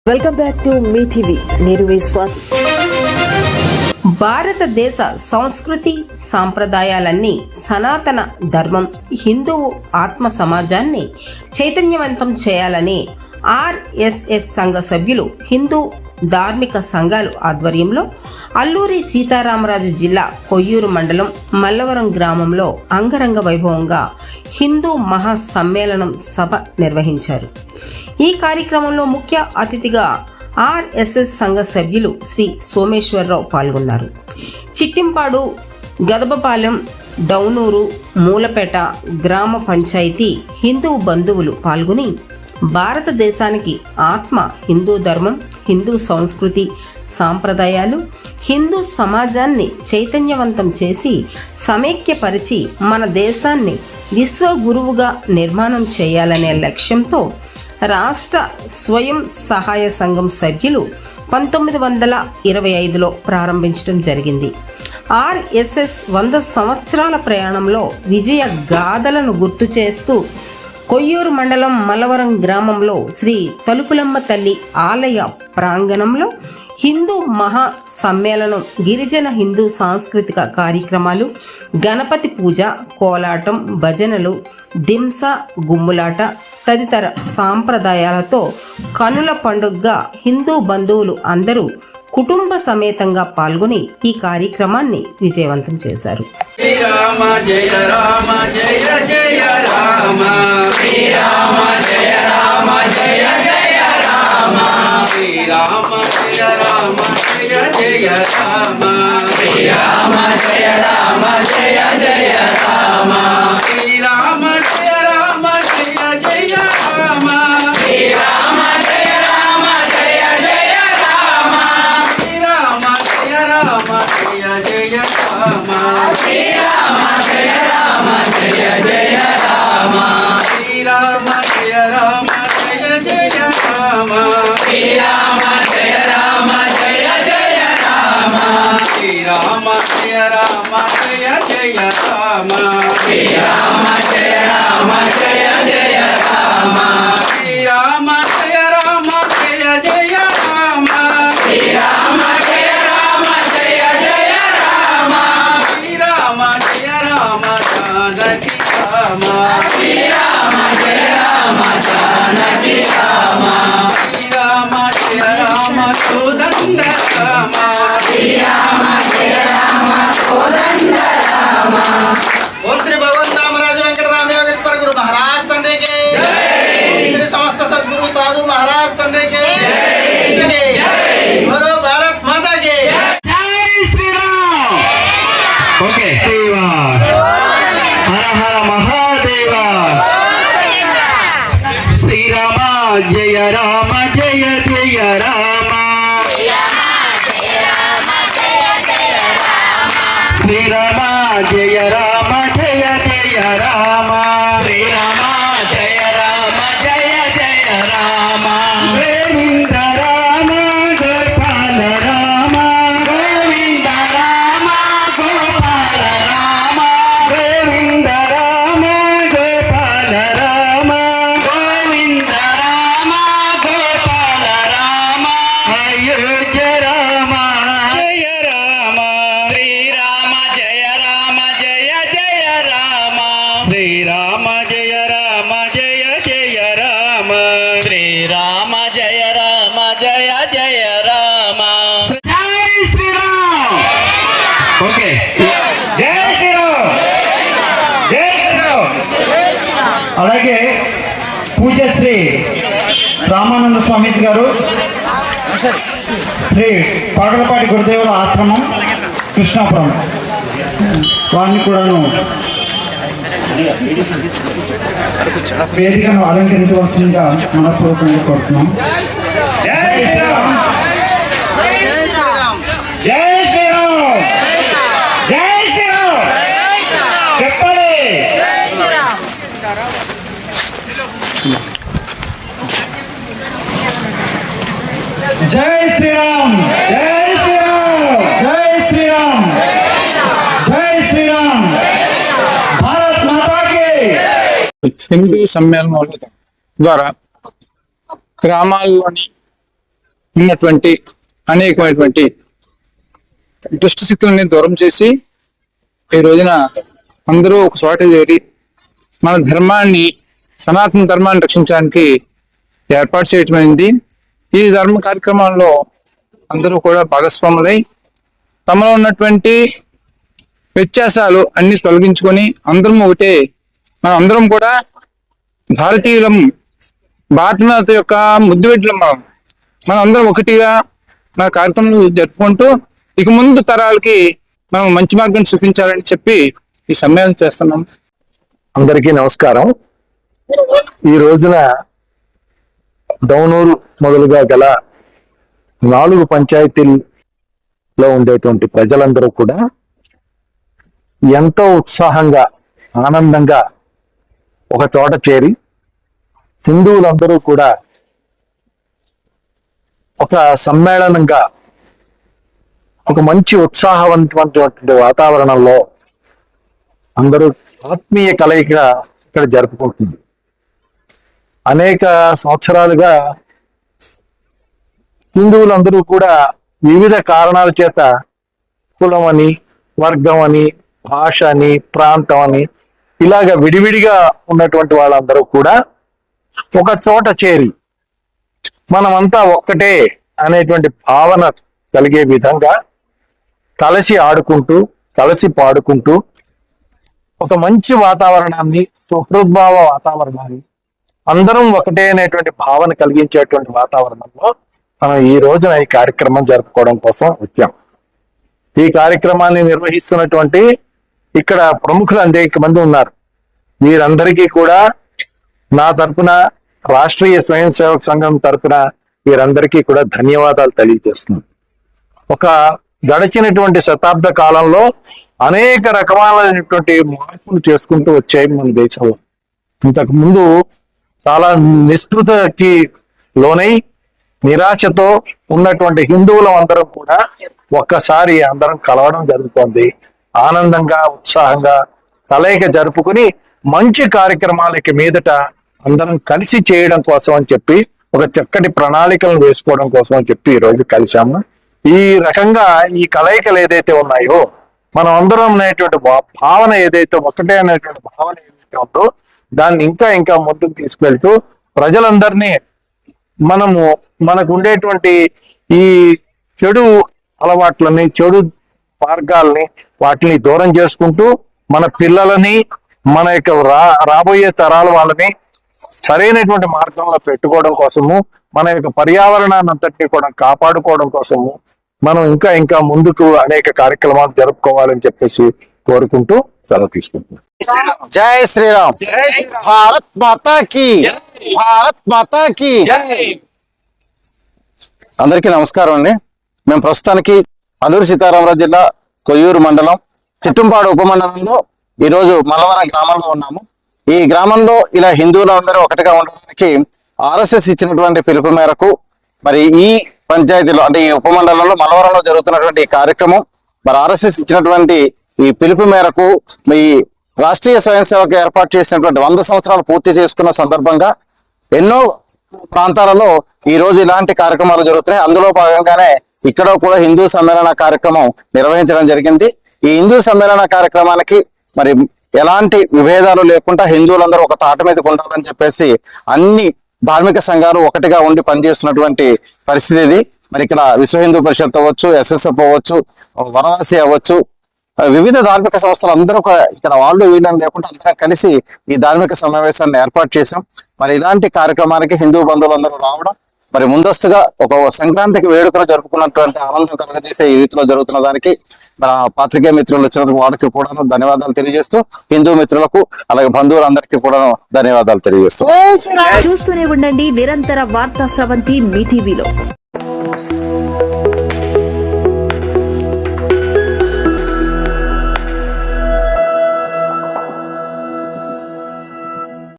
Welcome back to me TV. నేను మీ స్వాతి. భారతదేశ సంస్కృతి సాంప్రదాయాలన్నీ సనాతన ధర్మం హిందువు ఆత్మ సమాజాన్ని చైతన్యవంతం చేయాలని ఆర్ఎస్ఎస్ సంఘ సభ్యులు హిందూ ధార్మిక సంఘాలు ఆధ్వర్యంలో అల్లూరి సీతారామరాజు జిల్లా కొయ్యూరు మండలం మల్లవరం గ్రామంలో అంగరంగ వైభవంగా హిందూ మహాసమ్మేళనం సభ నిర్వహించారు. ఈ కార్యక్రమంలో ముఖ్య అతిథిగా ఆర్ఎస్ఎస్ సంఘ సభ్యులు శ్రీ సోమేశ్వరరావు పాల్గొన్నారు. చిట్టింపాడు, గదబపాలెం, డౌనూరు, మూలపేట గ్రామ పంచాయతీ హిందూ బంధువులు పాల్గొని భారతదేశానికి ఆత్మ హిందూ ధర్మం, హిందూ సంస్కృతి సాంప్రదాయాలు, హిందూ సమాజాన్ని చైతన్యవంతం చేసి సమైక్యపరిచి మన దేశాన్ని విశ్వగురువుగా నిర్మాణం చేయాలనే లక్ష్యంతో రాష్ట్ర స్వయం సహాయ సంఘం సభ్యులు 1925లో ప్రారంభించడం జరిగింది. ఆర్ఎస్ఎస్ 100 సంవత్సరాల ప్రయాణంలో విజయ గాథలను గుర్తు చేస్తూ కొయ్యూరు మండలం మల్లవరం గ్రామంలో శ్రీ తలుపులమ్మ తల్లి ఆలయ ప్రాంగణంలో హిందూ మహా సమ్మేళనం, గిరిజన హిందూ సాంస్కృతిక కార్యక్రమాలు, గణపతి పూజ, కోలాటం, భజనలు, దింస, గుమ్ములాట తదితర సాంప్రదాయాలతో కనుల పండుగగా హిందూ బంధువులు అందరూ కుటుంబ సమేతంగా పాల్గొని ఈ కార్యక్రమాన్ని విజయవంతం చేశారు. శ్రీరామ జయ రామ జయ జయ రామ, శ్రీరామ జయ రామ జయ జయ రామ, శ్రీరామ జయ రామ జయ జయ రామ, శ్రీరామ జయ రామ జయ జయ రామ, శ్రీరామ జయ రామ జయ జయ రామ, శ్రీరామ జయ రామ జయ జయ రామ, శ్రీరామ జయ రామ జయ జయ రామ, శ్రీరామ జయ రామ జయ జయ రామ, శ్రీరామ జయ రామ జయ జయ రామ, శ్రీరామ జయ రామ జయ జయ రామ, శ్రీరామ జయ రామ జయ జయ రామ, శ్రీరామ జయ రామ జయ జయ రామ, శ్రీరామ జయ రామ జయ జయ రామ, శ్రీరామ జయ రామ జయ జయ రామ, శ్రీరామ జయ రామ జానకి రామ, శ్రీరామ జయ రామ జానకి రామ, శ్రీరామ జయ రామ కోదండ రామ, శ్రీరామ జయ రామ కోదండ రామ. ఓం శ్రీ భగవంత రామరాజ వెంకటరామ యోగేశ్వర గురు మహారాజ్ తండ్రి కి జై, శ్రీ సమస్త సద్గురు సాధు మహారాజ్ తండ్రి కి జై, గురు భారత్ మాతా కి జై, శ్రీరామ్. ఓకే, హర హర మహాదేవ. శ్రీరామ జయ రామ జయ జయ రామ, శ్రీరామ జయ రామ జయ జయ రామ, శ్రీరామ జయ రామ జయ జయ రామ, గోవింద రామ గోపాల రామ, గోవింద రామ గోపాల రామ, గోవింద రామ గోపాల రామ, గోవింద రామ గోపాల రామ, అయోధ్య రామ జయ రామ, శ్రీరామ జయ రామ జయ జయ రామ, శ్రీరామ జయ రామ జయ జయ రామ, శ్రీరామ జయ రామ జయ జయ రామ. జై శ్రీరామ్. ఓకే, జై శ్రీరామ్, జై శ్రీరామ్. అలాగే పూజ్యశ్రీ రామానంద స్వామీజీ గారు, శ్రీ పాగలపాటి గురుదేవుల ఆశ్రమం కృష్ణాపురం, వారిని కూడాను వేదికను అలంకరించవలసిందిగా మనపూర్వకంగా కోరుతున్నాం. జై శ్రీరామ్, జై శ్రీరామ్, జై శ్రీరామ్ చెప్పాలి. జై శ్రీరామ్, జై శ్రీరామ్, జై శ్రీరామ్, జై శ్రీరామ్, భారత్ మాతాకి. హిందూ సమ్మేళనం ద్వారా గ్రామాల్లోని ఉన్నటువంటి అనేకమైనటువంటి దుష్ట శక్తులని దూరం చేసి ఈ రోజున అందరూ ఒక చోట చేరి మన ధర్మాన్ని, సనాతన ధర్మాన్ని రక్షించడానికి ఏర్పాటు చేయటమైంది. ఈ ధర్మ కార్యక్రమాల్లో అందరూ కూడా భాగస్వాములై తమలో ఉన్నటువంటి వ్యత్యాసాలు అన్ని తొలగించుకొని అందరం ఒకటే, మనం అందరం కూడా భారతీయులం, భారతమాత యొక్క ముద్దుబిడ్డలం. మనం అందరం ఒకటిగా మన కార్యక్రమం జరుపుకుంటూ ఇక ముందు తరాలకి మనం మంచి మార్గం చూపించాలని చెప్పి ఈ సమ్మేళనం చేస్తున్నాం. అందరికీ నమస్కారం. ఈ రోజున దౌనూరు మొదలుగా గల 4 పంచాయతీల్లో ఉండేటువంటి ప్రజలందరూ కూడా ఎంతో ఉత్సాహంగా, ఆనందంగా ఒక చోట చేరి హిందువులందరూ కూడా ఒక సమ్మేళనంగా ఒక మంచి ఉత్సాహవంతమైనటువంటి వాతావరణంలో అందరూ ఆత్మీయ కలయిక ఇక్కడ జరుపుకుంటుంది. అనేక సంవత్సరాలుగా హిందువులందరూ కూడా వివిధ కారణాల చేత కులం అని, వర్గం అని, భాష అని, ప్రాంతం అని ఇలాగ విడివిడిగా ఉన్నటువంటి వాళ్ళందరూ కూడా ఒక చోట చేరి మనమంతా ఒక్కటే అనేటువంటి భావన కలిగే విధంగా కలిసి ఆడుకుంటూ, కలిసి పాడుకుంటూ ఒక మంచి వాతావరణాన్ని, సుహృద్భావ వాతావరణాన్ని, అందరం ఒకటే అనేటువంటి భావన కలిగించేటువంటి వాతావరణంలో మనం ఈ రోజున ఈ కార్యక్రమం జరుపుకోవడం కోసం వచ్చాం. ఈ కార్యక్రమాన్ని నిర్వహిస్తున్నటువంటి ఇక్కడ ప్రముఖులు అనేక మంది ఉన్నారు. వీరందరికీ కూడా నా తరపున, రాష్ట్రీయ స్వయం సేవక సంఘం తరపున వీరందరికీ కూడా ధన్యవాదాలు తెలియజేస్తున్నాను. ఒక గడిచినటువంటి శతాబ్ద కాలంలో అనేక రకమైనటువంటి మార్పులు చేసుకుంటూ వచ్చాయి మన దేశంలో. ఇంతకు ముందు చాలా నిస్పృతకి లోనై నిరాశతో ఉన్నటువంటి హిందువులం అందరం కూడా ఒక్కసారి అందరం కలవడం జరుగుతోంది. ఆనందంగా, ఉత్సాహంగా కలయిక జరుపుకుని మంచి కార్యక్రమాలకి మీదట అందరం కలిసి చేయడం కోసం అని చెప్పి ఒక చక్కటి ప్రణాళికలను వేసుకోవడం కోసం అని చెప్పి ఈ రోజు కలిసాము. ఈ రకంగా ఈ కలయికలు ఏదైతే ఉన్నాయో, మనం అందరం అనేటువంటి భావన ఏదైతే ఒకటే అనేటువంటి భావన ఏదైతే ఉందో దాన్ని ఇంకా ఇంకా ముందుకు తీసుకెళ్తూ ప్రజలందరినీ మనకు ఉండేటువంటి ఈ చెడు అలవాట్లని, చెడు మార్గాల్ని వాటిని దూరం చేసుకుంటూ మన పిల్లలని, మన యొక్క రాబోయే తరాల వాళ్ళని సరైనటువంటి మార్గంలో పెట్టుకోవడం కోసము, మన యొక్క పర్యావరణాన్ని అంతటినీ కూడా కాపాడుకోవడం కోసము మనం ఇంకా ఇంకా ముందుకు అనేక కార్యక్రమాలు జరుపుకోవాలని చెప్పేసి కోరుకుంటూ సెలవు తీసుకుంటున్నాం. జై శ్రీరామ్. భారత్ మాతా కీ, భారత్ మాతా కీ. అందరికీ నమస్కారం అండి. మేము ప్రస్తుతానికి అల్లూరు సీతారామరాజు జిల్లా కొయ్యూరు మండలం చిట్టుంపాడు ఉపమండలంలో ఈరోజు మల్లవరం గ్రామంలో ఉన్నాము. ఈ గ్రామంలో ఇలా హిందువులందరూ ఒకటిగా ఉండడానికి RSS ఇచ్చినటువంటి పిలుపు మేరకు మరి ఈ పంచాయతీలో, అంటే ఈ ఉపమండలంలో మల్లవరంలో జరుగుతున్నటువంటి ఈ కార్యక్రమం మరి RSS ఇచ్చినటువంటి ఈ పిలుపు మేరకు ఈ రాష్ట్రీయ స్వయం సేవకు ఏర్పాటు చేసినటువంటి 100 సంవత్సరాలు పూర్తి చేసుకున్న సందర్భంగా ఎన్నో ప్రాంతాలలో ఈ రోజు ఇలాంటి కార్యక్రమాలు జరుగుతున్నాయి. అందులో భాగంగానే ఇక్కడ కూడా హిందూ సమ్మేళన కార్యక్రమం నిర్వహించడం జరిగింది. ఈ హిందూ సమ్మేళన కార్యక్రమానికి మరి ఎలాంటి విభేదాలు లేకుండా హిందువులందరూ ఒక తాట మీదకి ఉండాలని చెప్పేసి అన్ని ధార్మిక సంఘాలు ఒకటిగా ఉండి పనిచేస్తున్నటువంటి పరిస్థితి ఇది. మరి ఇక్కడ విశ్వ హిందూ పరిషత్ అవ్వచ్చు, SSF అవ్వచ్చు, వనవాసి అవ్వచ్చు, వివిధ ధార్మిక సంస్థలు అందరూ కూడా ఇక్కడ వాళ్ళు వీళ్ళని లేకుండా అందరం కలిసి ఈ ధార్మిక సమావేశాన్ని ఏర్పాటు చేశాం. మరి ఇలాంటి కార్యక్రమానికి హిందూ బంధువులందరూ రావడం మరి ముందస్తుగా ఒక సంక్రాంతికి వేడుకలు జరుపుకున్నటువంటి ఆనందం కలగజేసే ఈ రీతిలో జరుగుతున్న దానికి మన పాత్రికేయ మిత్రులు వచ్చినందుకు వారికి కూడా ధన్యవాదాలు తెలియజేస్తూ, హిందూ మిత్రులకు అలాగే బంధువులందరికీ కూడా ధన్యవాదాలు తెలియజేస్తూ చూస్తూనే ఉండండి నిరంతర వార్తా స్రవంతి మీ టీవీలో.